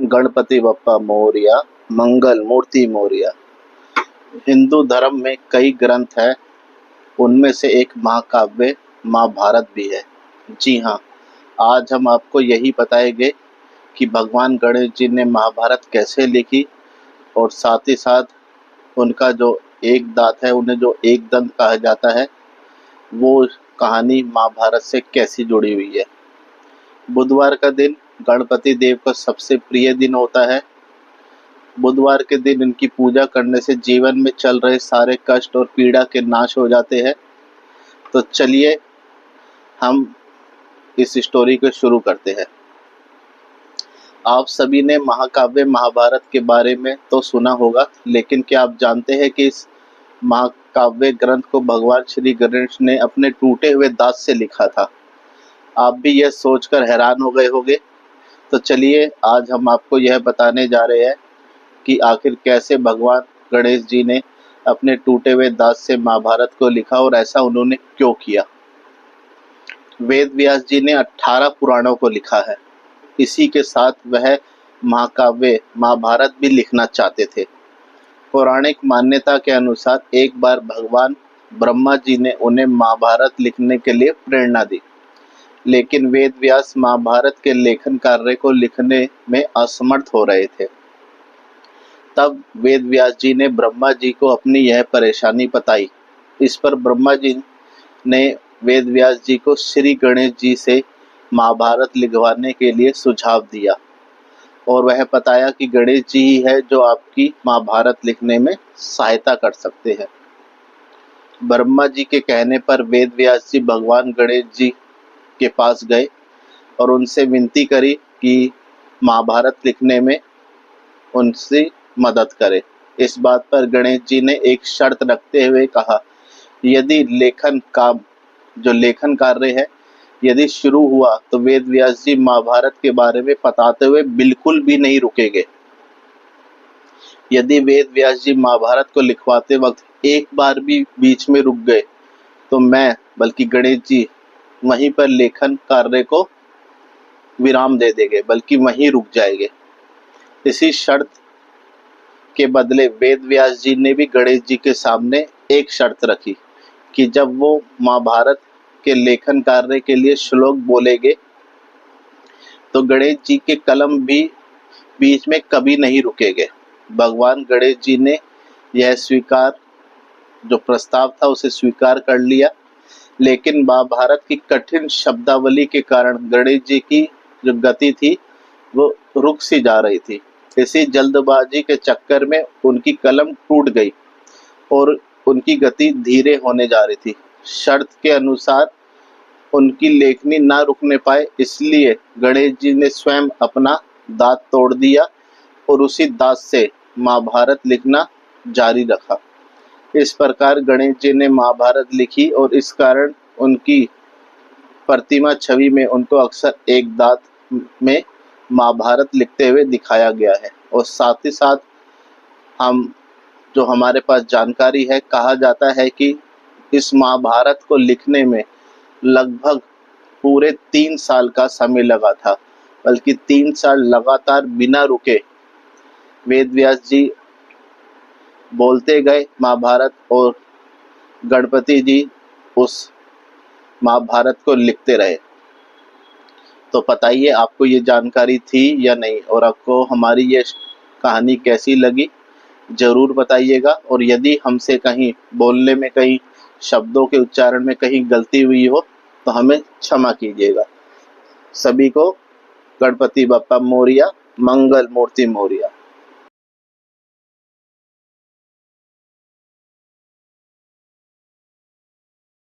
गणपति बप्पा मोरया, मंगल मूर्ति मोरया। हिंदू धर्म में कई ग्रंथ हैं, उनमें से एक महाकाव्य महाभारत भी है। जी हाँ, आज हम आपको यही बताएंगे कि भगवान गणेश जी ने महाभारत कैसे लिखी और साथ ही साथ उनका जो एक दांत है, उन्हें जो एक दंत कहा जाता है, वो कहानी महाभारत से कैसी जुड़ी हुई है। बुधवार का दिन गणपति देव का सबसे प्रिय दिन होता है। बुधवार के दिन इनकी पूजा करने से जीवन में चल रहे सारे कष्ट और पीड़ा के नाश हो जाते हैं। तो चलिए हम इस स्टोरी को शुरू करते हैं। आप सभी ने महाकाव्य महाभारत के बारे में तो सुना होगा, लेकिन क्या आप जानते हैं कि इस महाकाव्य ग्रंथ को भगवान श्री गणेश ने अपने टूटे हुए दांत से लिखा था। आप भी यह सोचकर हैरान हो गए होंगे। तो चलिए आज हम आपको यह बताने जा रहे हैं कि आखिर कैसे भगवान गणेश जी ने अपने टूटे हुए दांत से महाभारत को लिखा और ऐसा उन्होंने क्यों किया। वेद व्यास जी ने 18 पुराणों को लिखा है। इसी के साथ वह महाकाव्य महाभारत भी लिखना चाहते थे। पौराणिक मान्यता के अनुसार एक बार भगवान ब्रह्मा जी ने उन्हें महाभारत लिखने के लिए प्रेरणा दी, लेकिन वेद व्यास महाभारत के लेखन कार्य को लिखने में असमर्थ हो रहे थे। तब वेद व्यास जी ने ब्रह्मा जी को अपनी यह परेशानी बताई। इस पर ब्रह्मा जी ने वेद व्यास जी को श्री गणेश जी से महाभारत लिखवाने के लिए सुझाव दिया और वह बताया कि गणेश जी ही है जो आपकी महाभारत लिखने में सहायता कर सकते हैं। ब्रह्मा जी के कहने पर वेद व्यास जी भगवान गणेश जी के पास गए और उनसे विनती करी कि महाभारत लिखने में उनसे मदद करें। इस बात पर गणेश जी ने एक शर्त रखते हुए कहा, यदि लेखन कार्य है यदि शुरू हुआ तो वेद व्यास जी महाभारत के बारे में बताते हुए बिल्कुल भी नहीं रुकेंगे। यदि वेद व्यास जी महाभारत को लिखवाते वक्त एक बार भी बीच में रुक गए तो मैं बल्कि गणेश जी वहीं पर लेखन कार्य को विराम दे देंगे, बल्कि वहीं रुक जाएंगे। इसी शर्त के बदले वेद व्यास जी ने भी गणेश जी के सामने एक शर्त रखी कि जब वो महाभारत के लेखन कार्य के लिए श्लोक बोलेंगे तो गणेश जी के कलम भी बीच में कभी नहीं रुकेंगे। भगवान गणेश जी ने यह जो प्रस्ताव था उसे स्वीकार कर लिया, लेकिन महाभारत की कठिन शब्दावली के कारण गणेश जी की जो गति थी वो रुक सी जा रही थी। इसी जल्दबाजी के चक्कर में उनकी कलम टूट गई और उनकी गति धीरे होने जा रही थी। शर्त के अनुसार उनकी लेखनी ना रुकने पाए, इसलिए गणेश जी ने स्वयं अपना दांत तोड़ दिया और उसी दांत से महाभारत लिखना जारी रखा। इस प्रकार गणेश जी ने महाभारत लिखी और इस कारण उनकी प्रतिमा छवि में उनको अक्सर एक दांत में महाभारत लिखते हुए दिखाया गया है। और साथ ही साथ हमारे पास जानकारी है, कहा जाता है कि इस महाभारत को लिखने में लगभग पूरे 3 साल का समय लगा था, बल्कि 3 साल लगातार बिना रुके वेद व्यास जी बोलते गए महाभारत और गणपति जी उस महाभारत को लिखते रहे। तो बताइए आपको ये जानकारी थी या नहीं, और आपको हमारी ये कहानी कैसी लगी ज़रूर बताइएगा। और यदि हमसे कहीं बोलने में, कहीं शब्दों के उच्चारण में कहीं गलती हुई हो तो हमें क्षमा कीजिएगा। सभी को गणपति बप्पा मोरया, मंगल मूर्ति मोरया।